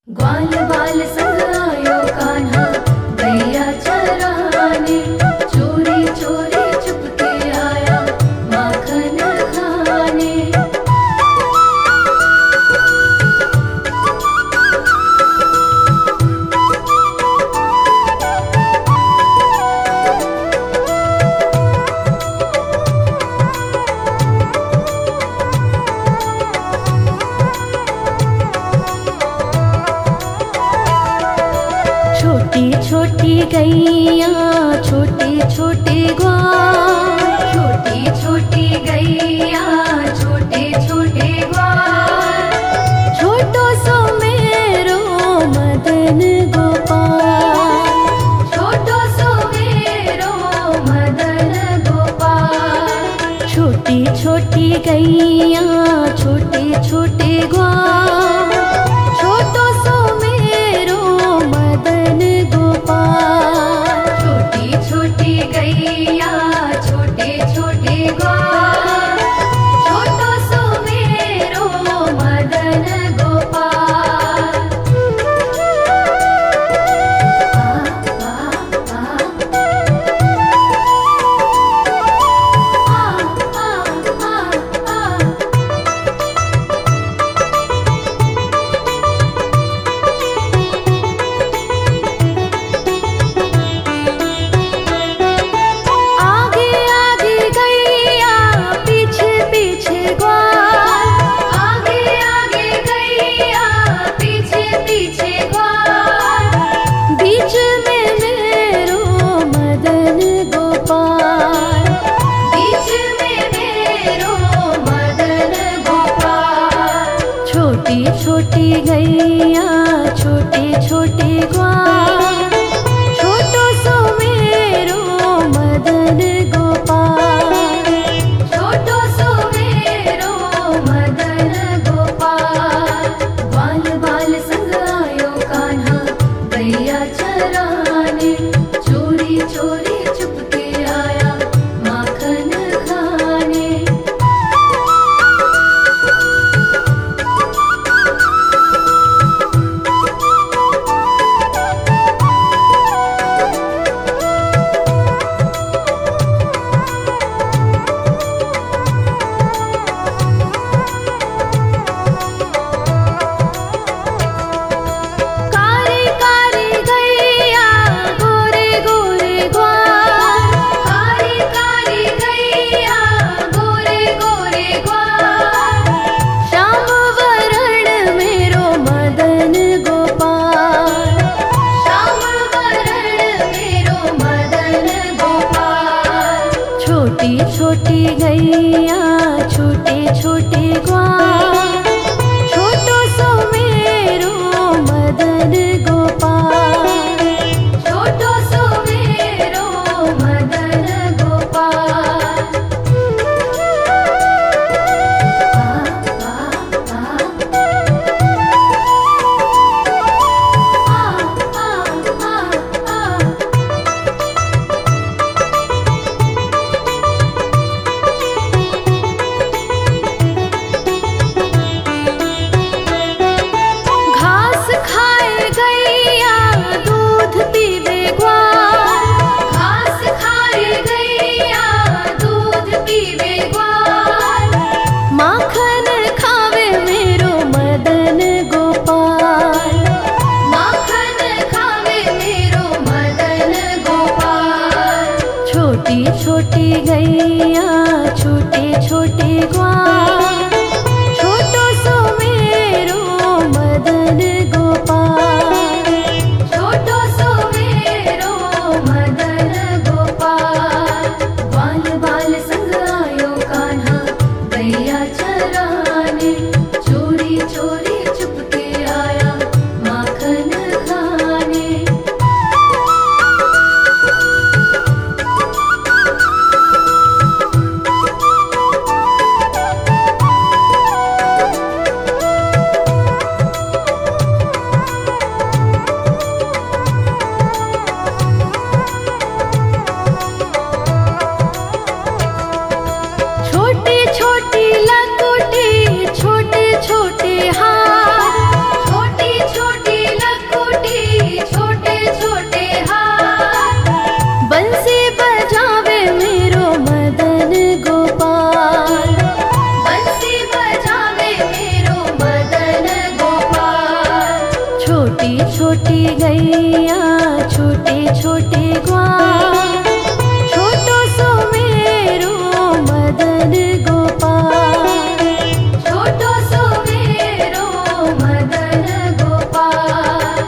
ग्वाल बाल संग आयो कान्हा गैया चराने, चोरी चोरी चुपके आया माखन खाने। छोटी छोटी गैया छोटे छोटे ग्वाल, छोटी छोटी गैया छोटे छोटे ग्वाल, छोटो सो मेरो मदन गोपाल, छोटो सो मेरो मदन गोपाल। छोटी छोटी गैया छोटे छोटे ग्वाल, छोटो सो मेरो मदन गोपाल। छोटी छोटी गैया छोटे छोटे ग्वाल, छोटो सो मेरो मदन गोपाल, छोटो सो मेरो मदन गोपाल।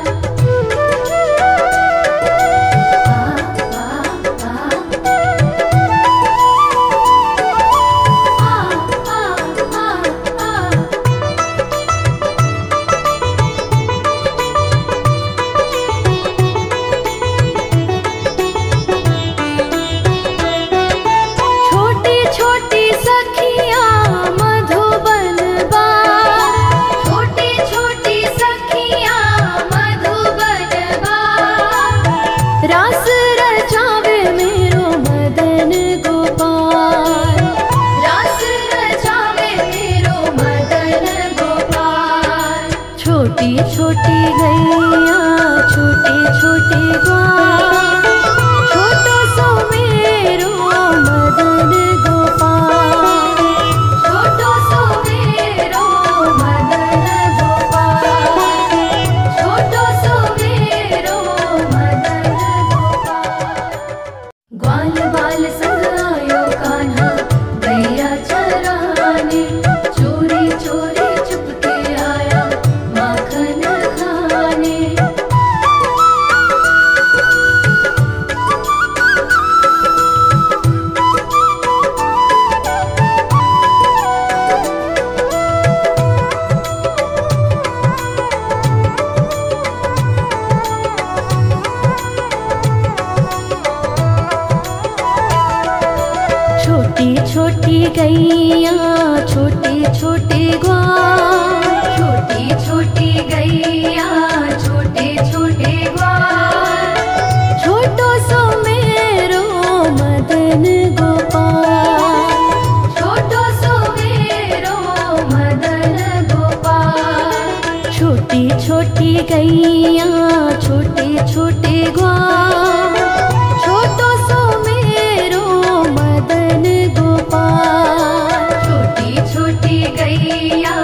छोटी छोटी गैया छोटे छोटे ग्वाल, छोटो सो मेरो मदन गोपाल, छोटो सो मेरो मदन गोपाल, छोटो सो मेरो मदन गोपाल। ग्वाल बाल संग आयो कान्हा गैया चराने, चोरी चोरी चुपके आया माखन खाने। छोटी छोटी गैया छोटे छोटे ग्वाल, छोटी छोटी गैया छोटे छोटे ग्वाल, छोटो सो मेरो मदन गोपाल, छोटो सो मेरो मदन गोपाल। छोटी छोटी गैया छोटे छोटे ग्वाल, छोटो सो मेरो मदन गोपाल। छोटी छोटी गैया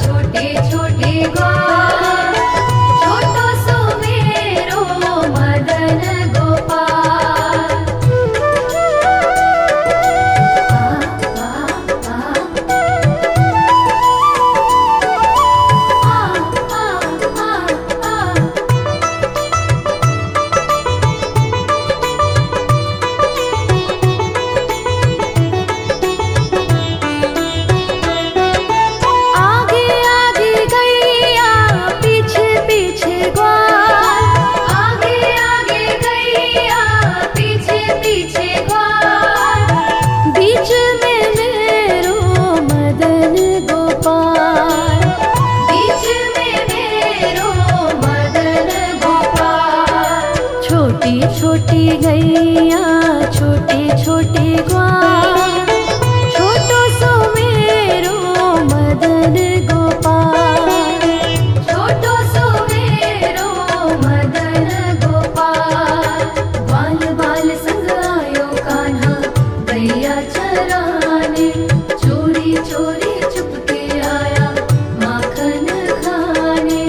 छोटे छोटे ग्वाल, छोटो सो मेरो मदन गोपाल। आगे आगे गैया पीछे पीछे ग्वाल, आगे आगे गैया पीछे पीछे ग्वाल, बीच में मेरो मदन गोपाल, बीच में मेरो मदन गोपाल। छोटी छोटी गैया छोटे छोटे ग्वाल, छोटो सो मेरो मदन गोपाल, छोटो सो मेरो मदन गोपाल। ग्वाल बाल संग आयो कान्हा गैया चराने, चोरी चोरी चुपके आया माखन खाने।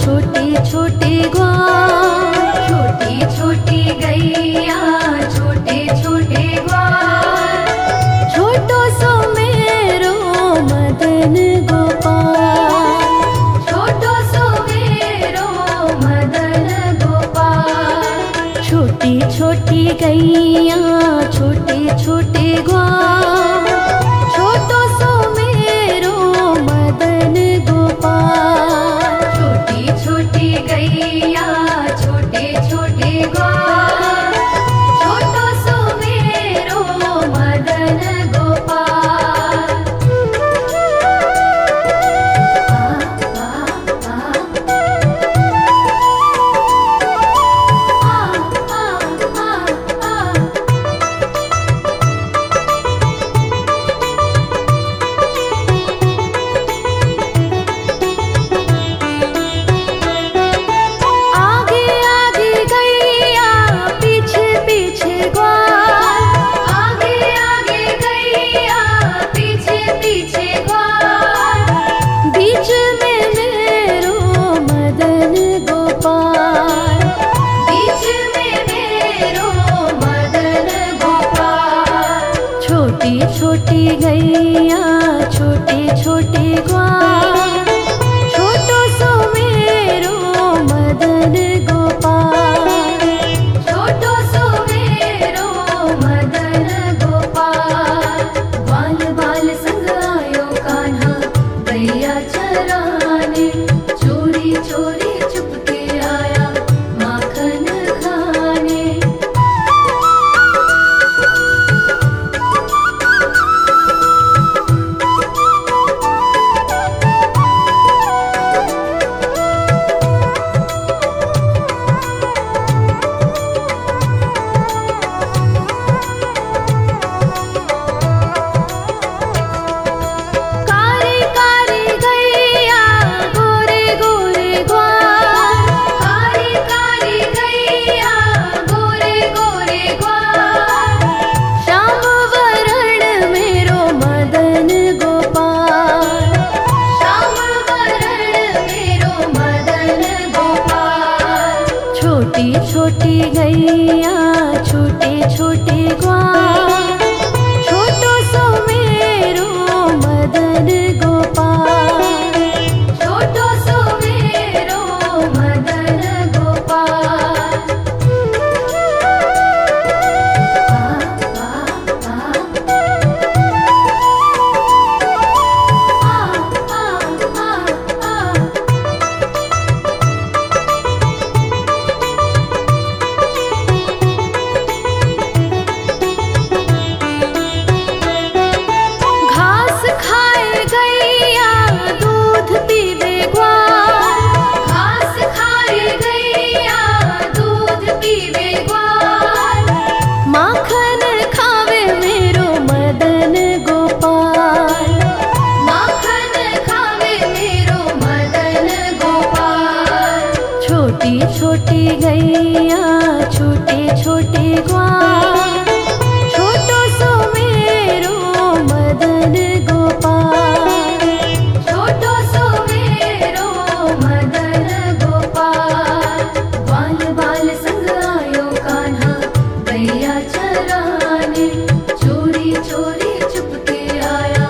छोटे छोटे ग्वाल, छोटी छोटी गैया छोटे छोटे ग्वाल, छोटो सो मेरो मदन गोपाल, छोटो सो मेरो मदन गोपाल। छोटी छोटी गैया छोटे छोटे ग्वाल, छोटो सो मेरो मदन गोपाल। छोटी छोटी गैया छोटे छोटे ग्वाल, छोटो सो मेरो मदन गोपाल। आगे आगे गैया पीछे पीछे ग्वाल, आगे आगे गैया पीछे पीछे ग्वाल, बीच में मेरो मदन गोपाल, बीच में मेरो मदन गोपाल। छोटी छोटी गैया छोटे छोटे ग्वाल, छोटो सो मेरो मदन गोपाल, छोटो सो मेरो मदन गोपाल। बाल बाल संग आयो कान्हा गैया चराने, चोरी चोरी चुपके आया माखन खाने। कारी कारी गैया गोरे गोरे ग्वाल, कारी कारी गैया गोरे गोरे ग्वाल, श्याम वरण मेरो मदन गोपाल, श्याम वरण मेरो मदन गोपाल। छोटी छोटी गैया छोटे छोटे ग्वाल, छोटो सो मेरो मदन गोपाल, छोटो सो मेरो मदन गोपाल। घास खाए गैया दूध पीवे ग्वाल, घास खाए गैया दूध पीवे ग्वाल, माखन खावे मेरो मदन गोपाल, माखन खावे मेरो मदन गोपाल। छोटी छोटी गैया छोटे छोटे ग्वाल, छोटो सो मेरो मदन गोपाल, छोटो सो मेरो मदन गोपाल। बाल बाल संग आयो कान्हा गैया चराने, चोरी चोरी चुपके आया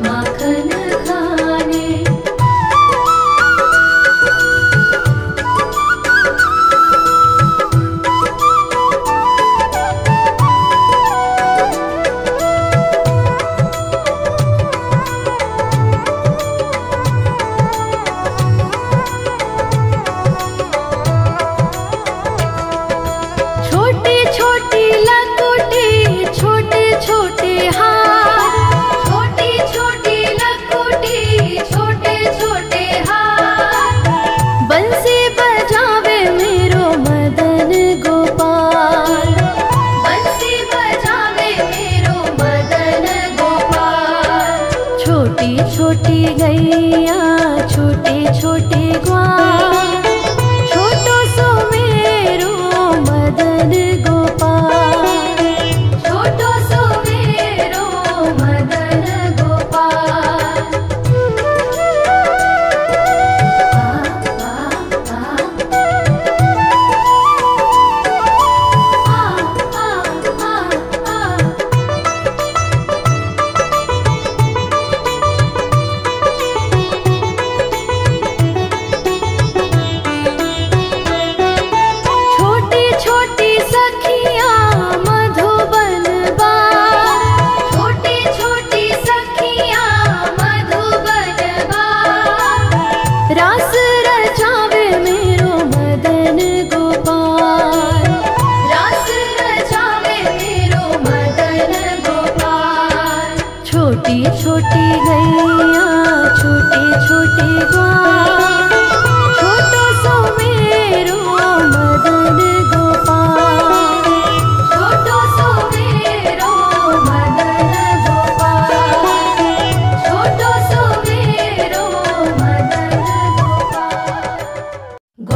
माखन खाने।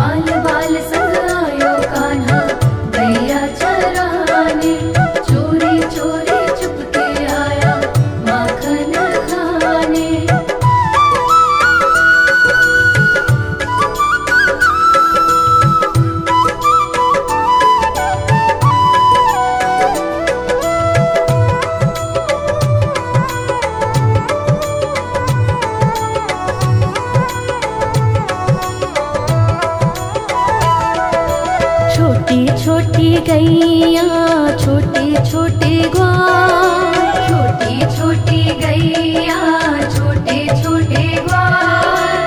बाल बाल संग आयो कान्हा गैया चराने, चोरी चोरी चुपके आया माखन खाने। छोटी छोटी गैया छोटे छोटे ग्वाल, छोटी छोटी गैया छोटे छोटे ग्वाल,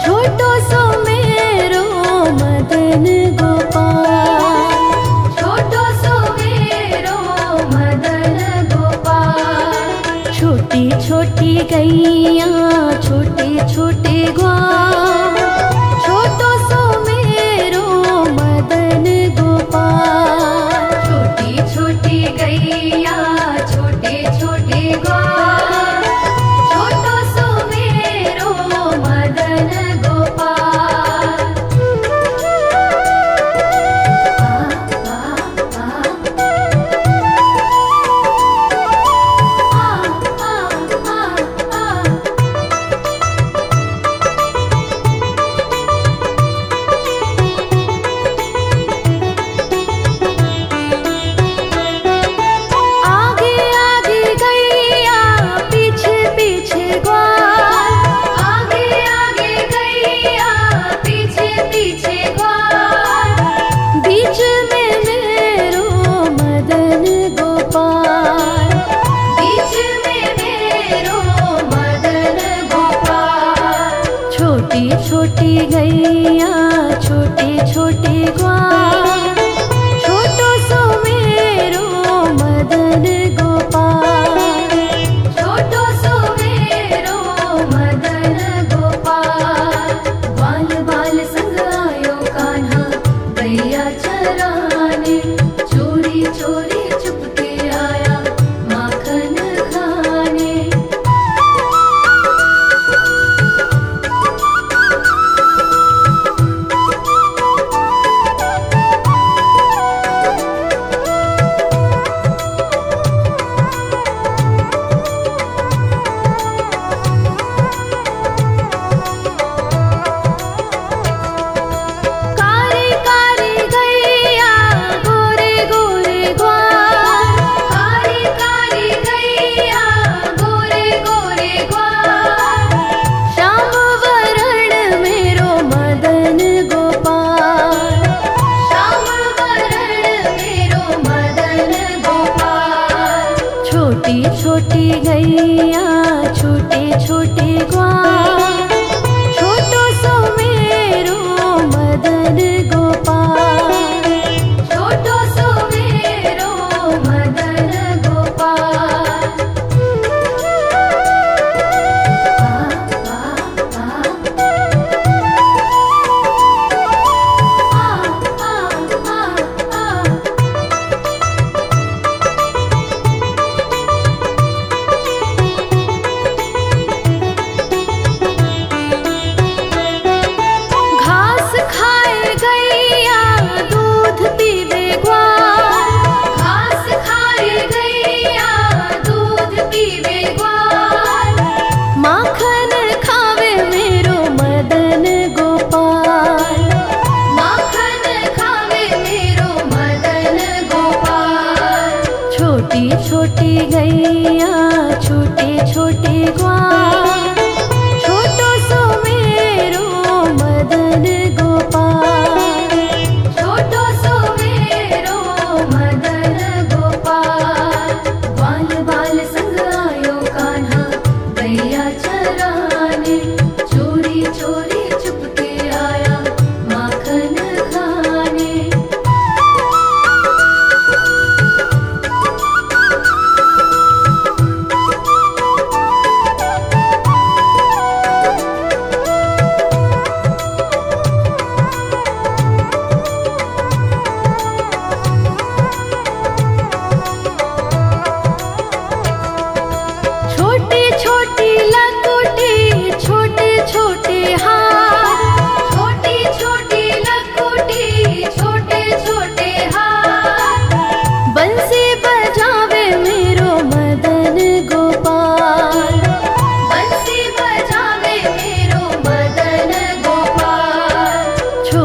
छोटो सो मेरो मदन गोपाल, छोटो सो मेरो मदन गोपाल। छोटी छोटी गैया छोटे छोटे ग्वाल, छोटो सो मेरो मदन गोपाल। छोटी छोटी गैया छोटे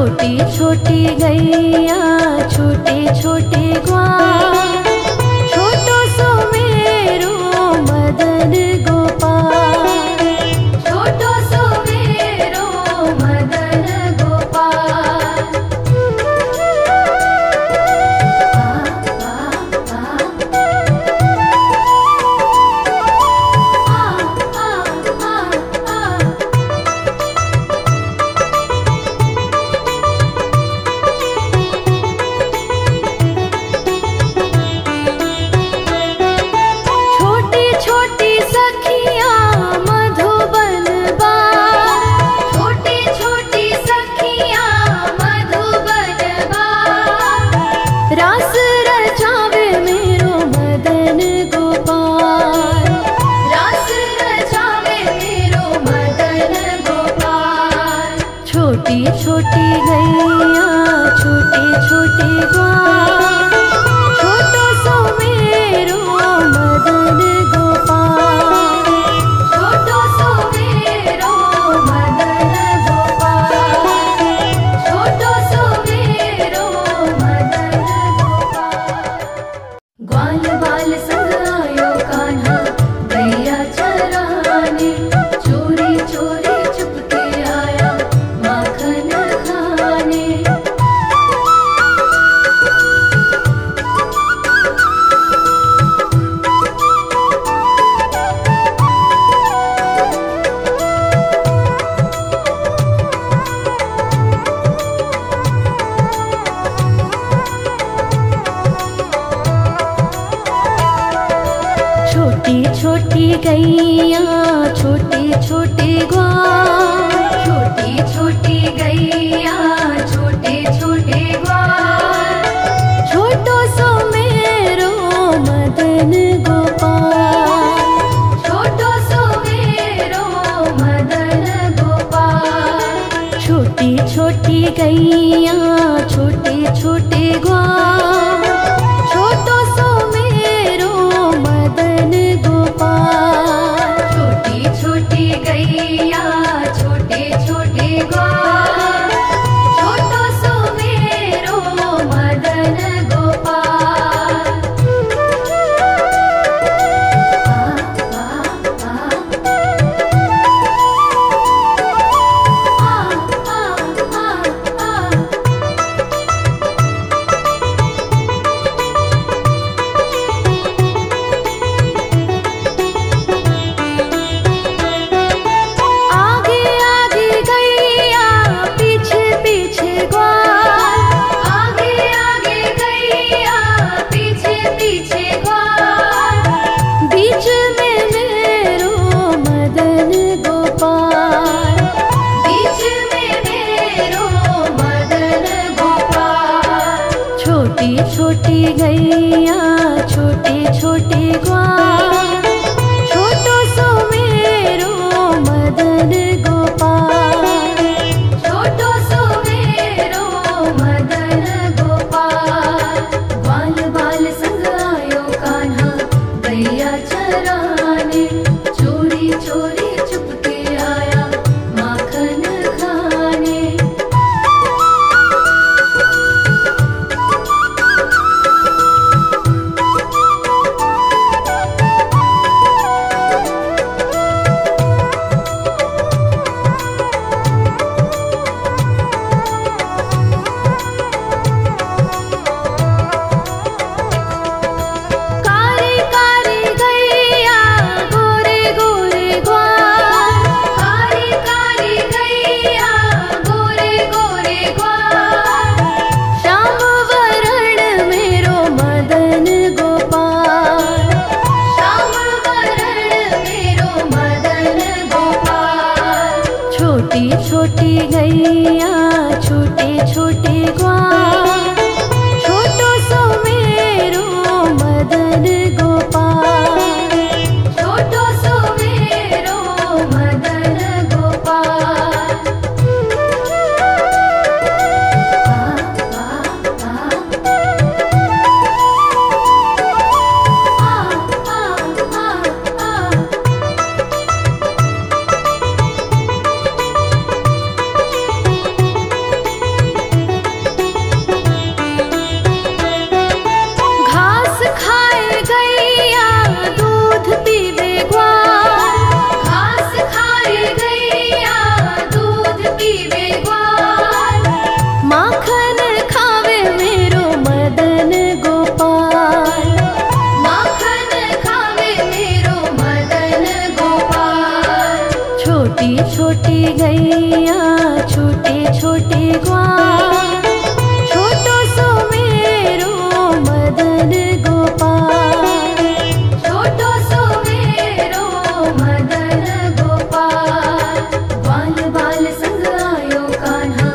छोटी छोटी गैया छोटे छोटे ग्वाल, छोटो सो मेरो मदन गोपाल, छोटो सो मेरो मदन गोपाल। छोटी छोटी गैया छोटे छोटे ग्वाल, छोटो सो मेरो मदन गोपाल, छोटो सो मेरो मदन गोपाल, छोटो सो मेरो मदन गोपाल। ग्वाल बाल संग आयो कान्हा गैया चराने, चोरी चोरी चुपके आया माखन खाने। छोटी छोटी गैया छोटे छोटे ग्वाल, छोटी छोटी गैया छोटे छोटे ग्वाल, छोटो सो मेरो मदन गोपाल, छोटो सो मेरो मदन गोपाल। छोटी छोटी गैया छोटे छोटे ग्वाल, छोटो सो मेरो मदन गोपाल। छोटी छोटी गैया छोटे छोटे ग्वाल, छोटो सो मेरो मदन गोपाल। ग्वाल, छोटो सो मेरो मदन गोपाल, छोटो सो मेरो मदन गोपाल। बाल बाल संग आयो कान्हा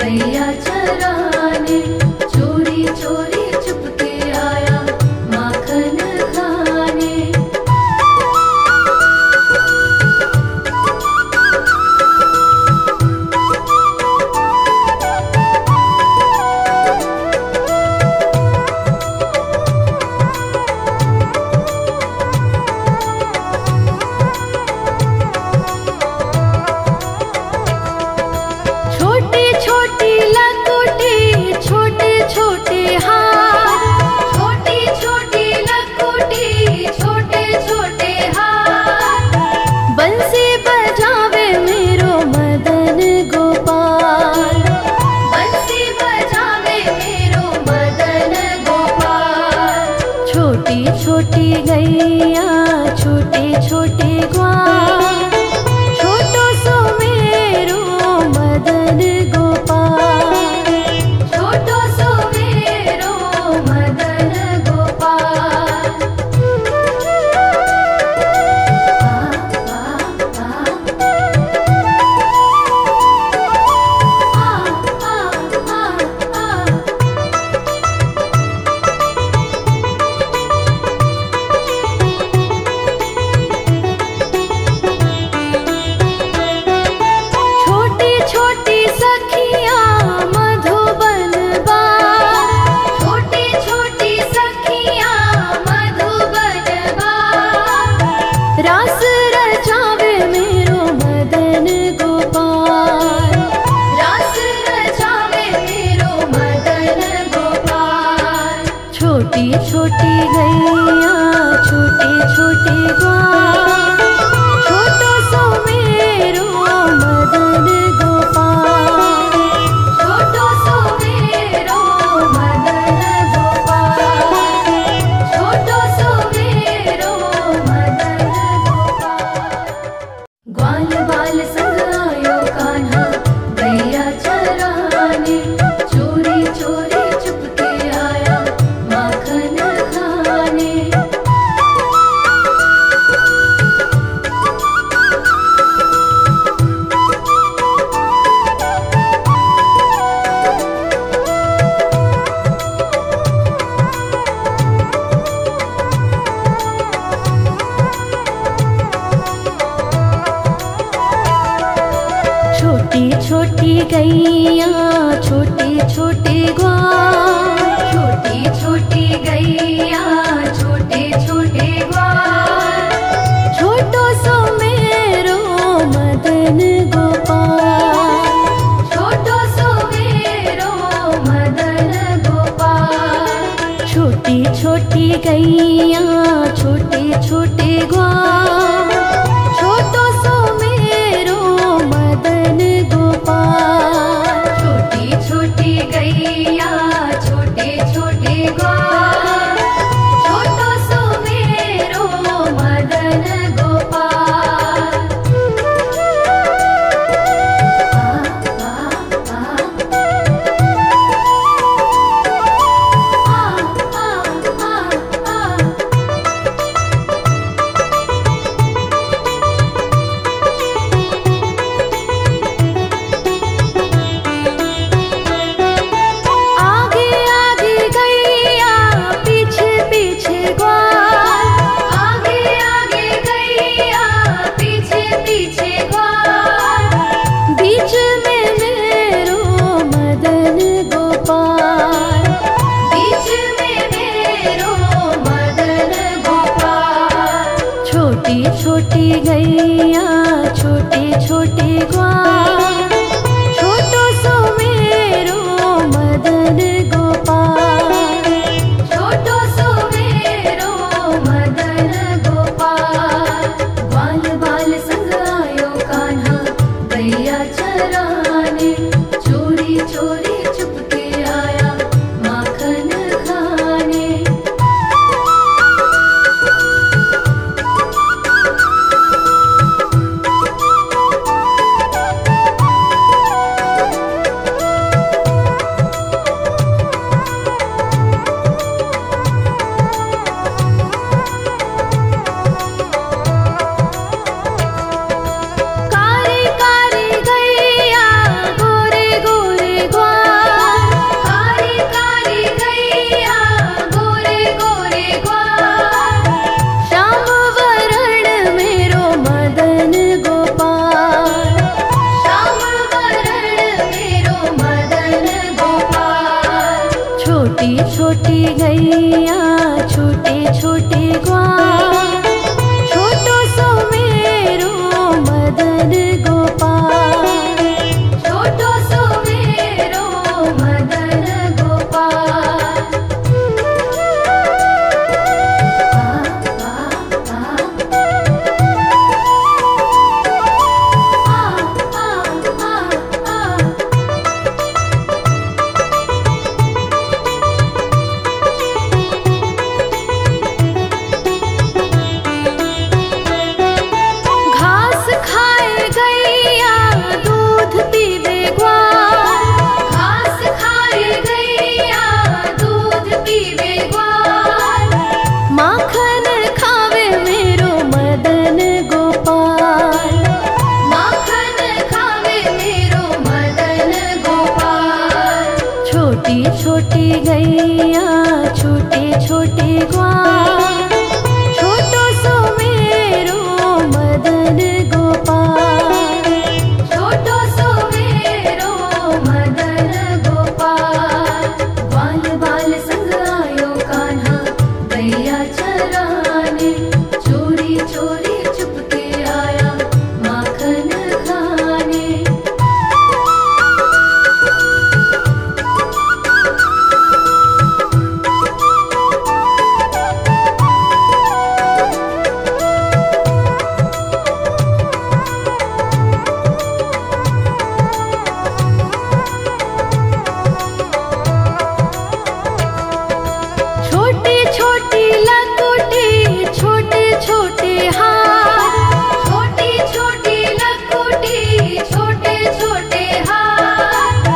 गैया चराने, चोरी चोरी चुपके आया माखन खाने। छोटी छोटी लकुटी छोटे छोटे हाथ, छोटी छोटी लकुटी छोटे छोटे हाथ। बंसी बजावे मेरो मदन गोपाल, बंसी बजावे मेरो मदन गोपाल। छोटी छोटी गैया छोटे छोटे ग्वाल, छोटो सो मेरो मदन गोपाल, छोटो सो मेरो मदन गोपाल। छोटी छोटी सखियाँ मधुबन बार, छोटी छोटी सखियाँ मधुबन बार। रास रचावे मेरो मदन गोपाल, रास रचावे मेरो मदन गोपाल। छोटी छोटी गैया छोटे छोटे ग्वाल, छोटो सो मेरो मदन गोपाल, छोटो सो मेरो मदन गोपाल, छोटो सो मेरो मदन गोपाल। ग्वाल बाल संग आयो कान्हा गैया चराने, चोरी चोरी चुपके आया माखन खाने। छोटी छोटी गैया छोटे छोटे ग्वाल, छोटी छोटी गैया छोटे छोटे ग्वाल। छोटो सो मेरो मदन गोपाल, छोटो सो मेरो मदन गोपाल। छोटी छोटी गैया छोटे छोटे ग्वाल, छोटो सो मेरो मदन गोपाल। छोटी छोटी गैया छोटे छोटे ग्वाल, छोटो सो मेरो मदन गोपाल। आ आ आ आ आ। छोटी छोटी गैया छोटे छोटे ग्वाल, छोटो सो मेरो मदन गोपाल, छोटो सो मेरो मदन गोपाल। घास खाए गैया दूध पीवे ग्वाल, घास खाए गैया दूध पीवे ग्वाल, माखन खावे मेरो मदन गोपाल, माखन खावे मेरो मदन गोपाल। छोटी छोटी गैया छोटे छोटे ग्वाल, छोटो सो मेरो मदन गोपाल, छोटो सो मेरो मदन गोपाल। बाल बाल संग आयो कान्हा गैया चराने, चोरी चोरी चुपके आया माखन खाने। छोटी छोटी लकुटी छोटे छोटे हाथ, छोटी छोटी लकुटी छोटे छोटे हाथ,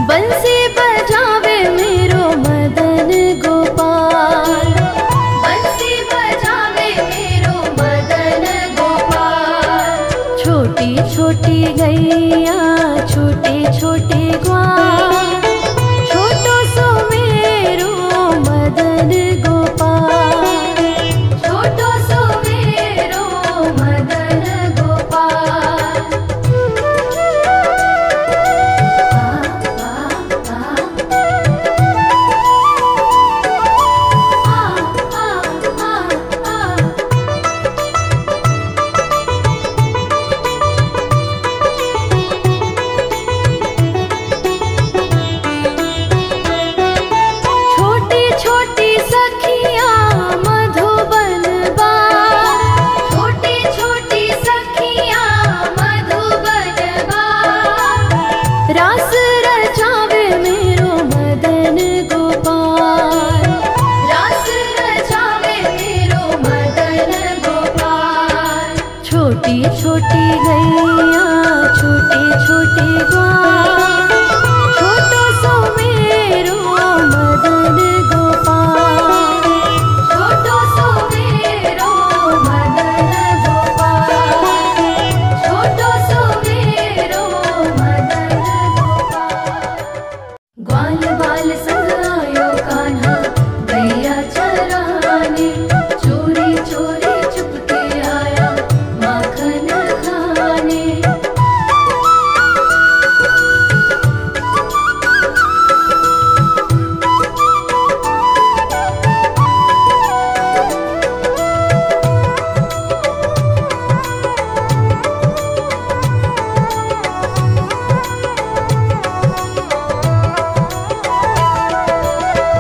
बंसी बजावे मेरो मदन गोपाल, बंसी बजावे मेरो मदन गोपाल। छोटी छोटी गैया छोटे छोटे ग्वाल, छोटो सो मेरो मदन गोपाल, छोटो सो मेरो मदन गोपाल। छोटी छोटी सखियाँ मधुबन बार, छोटी छोटी सखियाँ मधुबन बार, रास रचावे मेरो मदन गोपाल, रास रचावे मेरो मदन गोपाल। छोटी छोटी गैया छोटे छोटे ग्वाल, छोटो सो मेरो मदन गोपाल, छोटो सो मेरो मदन गोपाल, छोटो सो मेरो मदन गोपाल। ग्वाल बाल संग आयो कान्हा गैया चराने, चोरी चोरी चुपके आया माखन खाने।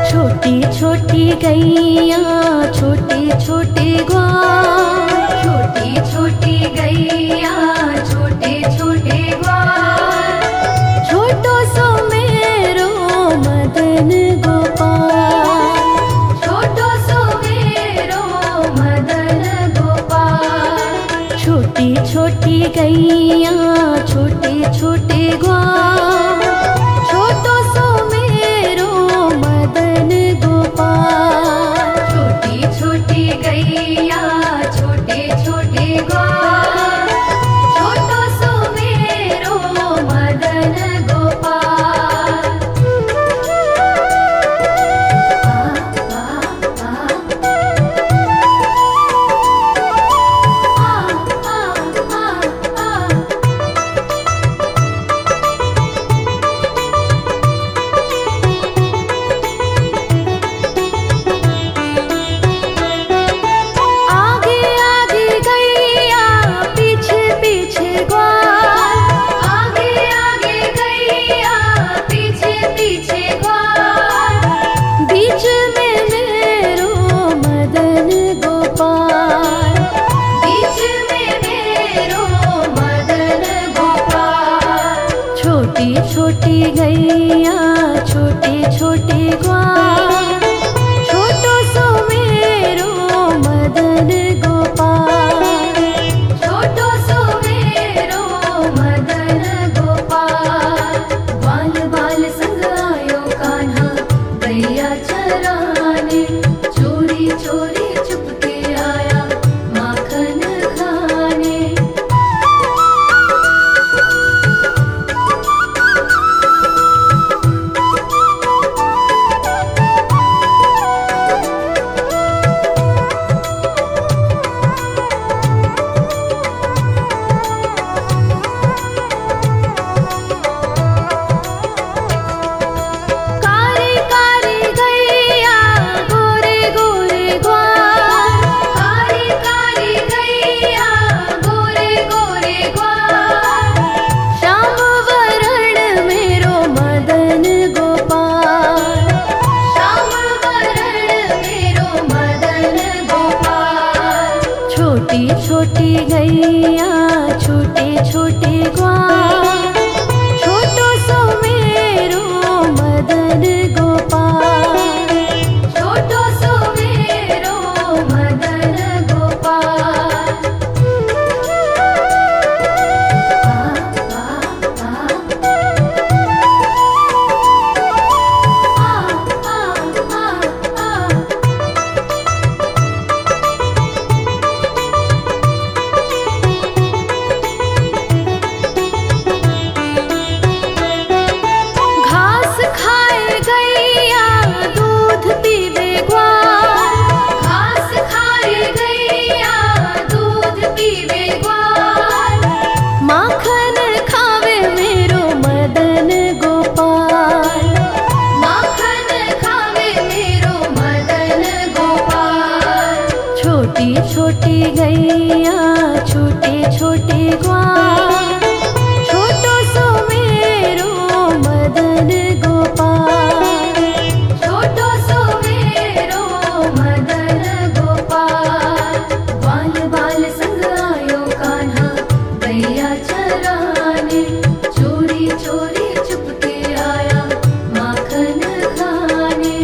छोटी छोटी गैया छोटे छोटे ग्वाल, छोटी छोटी गैया छोटे छोटे ग्वाल, छोटो सो मेरो मदन गोपाल, छोटो सो मेरो मदन गोपाल। छोटी छोटी गैया छोटे छोटे ग्वाल, छोटो सो मेरो मदन गोपाल, छोटी छोटी गैया छोटे छोटे ग्वाल, गैया छोटे छोटे ग्वाल, छोटो सो मेरो मदन गोपाल, छोटो सो मेरो मदन गोपाल। ग्वाल बाल संग आयो कान्हा गैया चराने, चोरी चोरी चुपके आया माखन खाने। छोटी गैया छोटे छोटे ग्वाल, छोटो सो मेरो मदन गोपाल, छोटो सो मेरो मदन गोपाल। छोटी गैया छोटे छोटे ग्वाल, छोटो सो मेरो मदन गोपाल, छोटो सो मेरो मदन गोपाल। ग्वाल बाल संग आयो कान्हा गैया चराने, चोरी चोरी चुपके आया माखन खाने।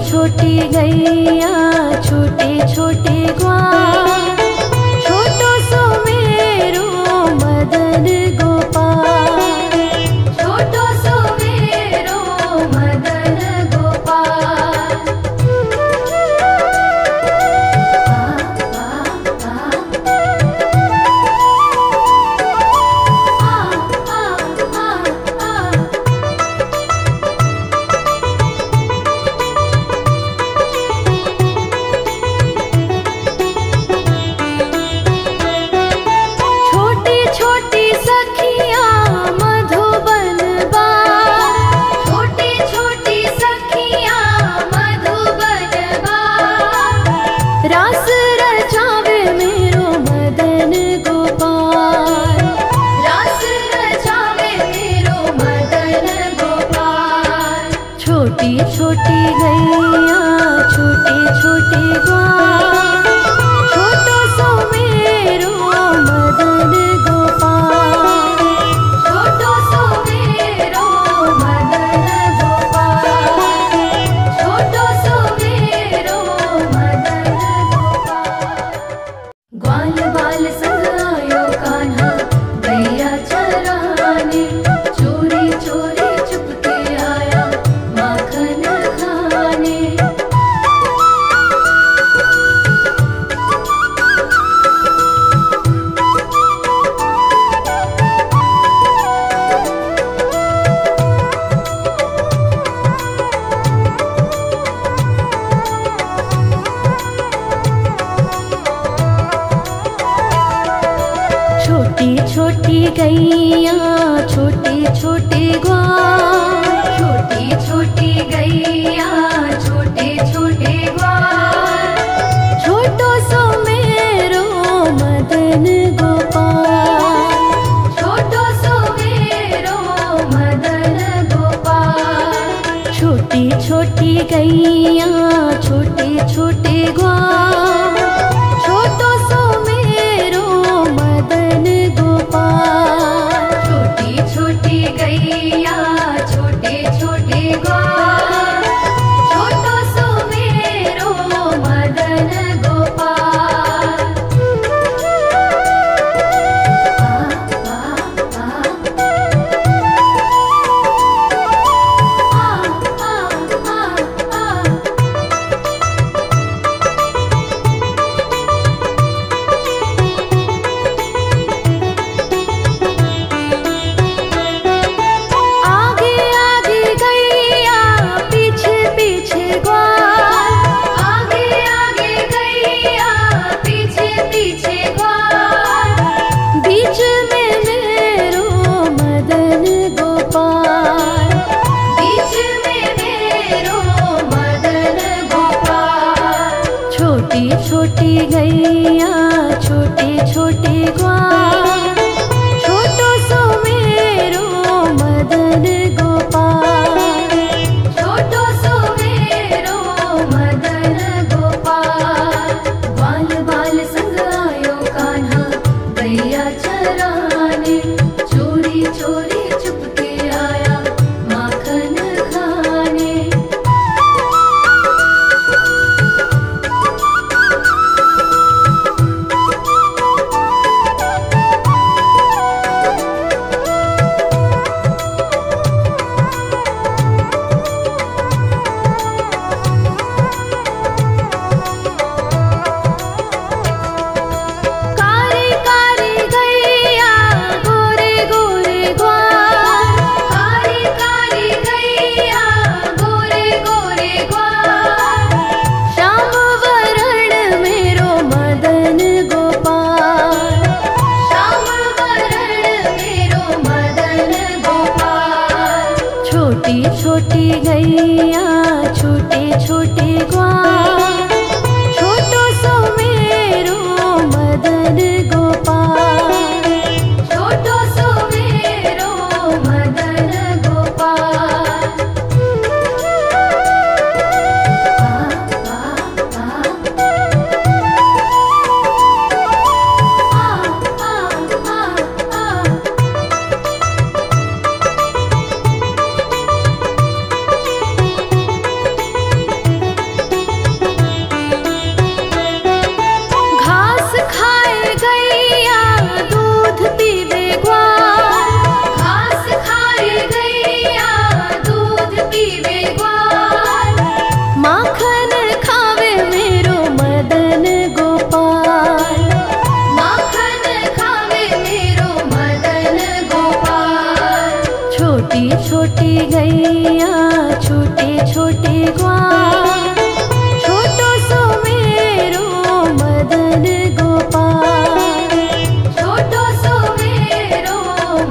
छोटी गैया छोटे छोटे ग्वाल, छोटो सो मेरो मदन गोपाल, छोटो सो मेरो मदन गोपाल। छोटी गैया छोटे छोटे ग्वाल, छोटो सो मेरो मदन गोपाल, छोटो सो मेरो मदन गोपाल, छोटो सो मेरो मदन गोपाल। ग्वाल बाल संग आयो कान्हा गैया चराने, चोरी चोरी चुपके आया माखन खाने। छोटी गैया छोटे छोटे ग्वाल, छोटी छोटी गैया छोटे छोटे ग्वाल, छोटो सो मेरो मदन गोपाल, छोटो सो मेरो मदन गोपाल। छोटी छोटी गैया छोटे छोटे ग्वाल, छोटो सो मेरो मदन गोपाल। छोटी छोटी गैया छोटे छोटे ग्वाल, छोटो सो मेरो मदन गोपाल। आगे आगे गैया पीछे पीछे ग्वाल, आगे आगे गैया पीछे पीछे ग्वाल, बीच में मेरो मदन गोपाल, बीच में मेरो मदन गोपाल। छोटी छोटी गैया छोटे छोटे ग्वाल, छोटो सो मेरो मदन गोपाल, छोटो सो मेरो मदन गोपाल। बाल बाल संग आयो कान्हा गैया चराने, चोरी चोरी चुपके आया माखन खाने। कारी कारी गैया गोरे गोरे ग्वाल, कारी कारी गैया गोरे गोरे ग्वाल, श्याम वरण मेरो मदन गोपाल, श्याम वरण मेरो मदन गोपाल। छोटी छोटी गैया छोटे छोटे ग्वाल, छोटो सो मेरो मदन गोपाल, छोटो सो मेरो मदन गोपाल। घास खाए गैया दूध पीवे ग्वाल, घास खाए गैया दूध पीवे ग्वाल, माखन खावे मेरो मदन गोपाल, माखन खावे मेरो मदन गोपाल। छोटी छोटी गैया छोटे छोटे ग्वाल, छोटो सो मेरो मदन गोपाल, छोटो सो मेरो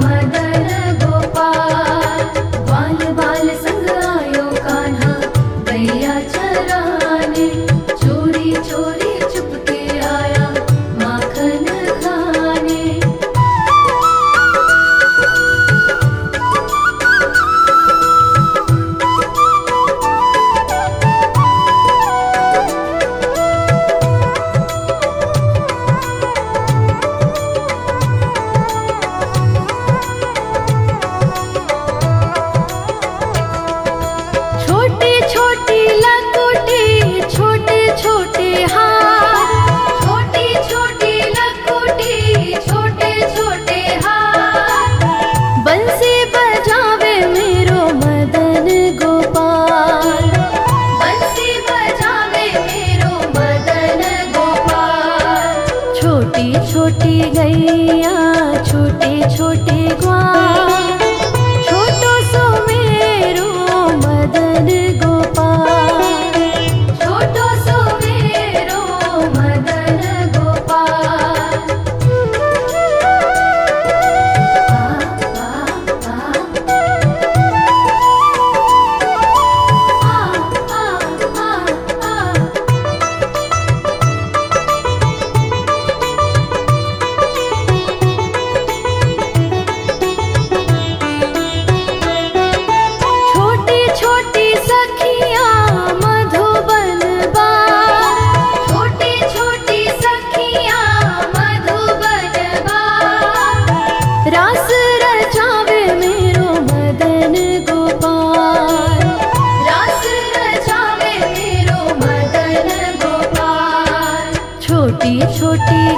मदन गोपाल। बाल बाल संग आयो कान्हा गैया चराने, चोरी चोरी चुपके आया माखन खाने। छोटी छोटी लकुटी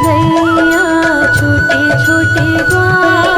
गैया छोटे छोटे ग्वाल।